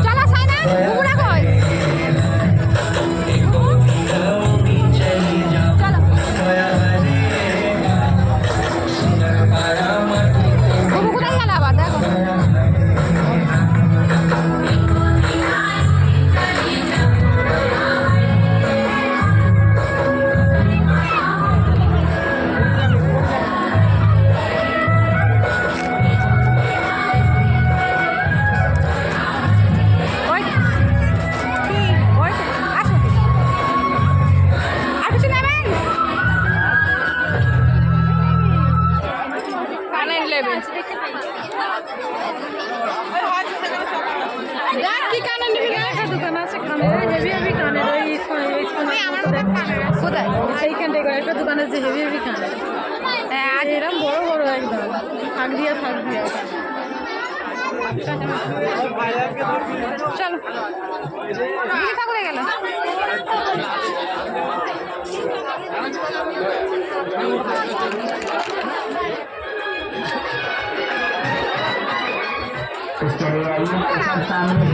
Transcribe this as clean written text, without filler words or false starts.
চলো সাইনা ঘুরা কই চলো ঘুরু কোথায় গেল আবার দেখো একটা দোকানে যে হেভি হেভি কানের আর এরকম বড় বড় একদম থাক দিয়া চলো ঠাকুরে গেল सामने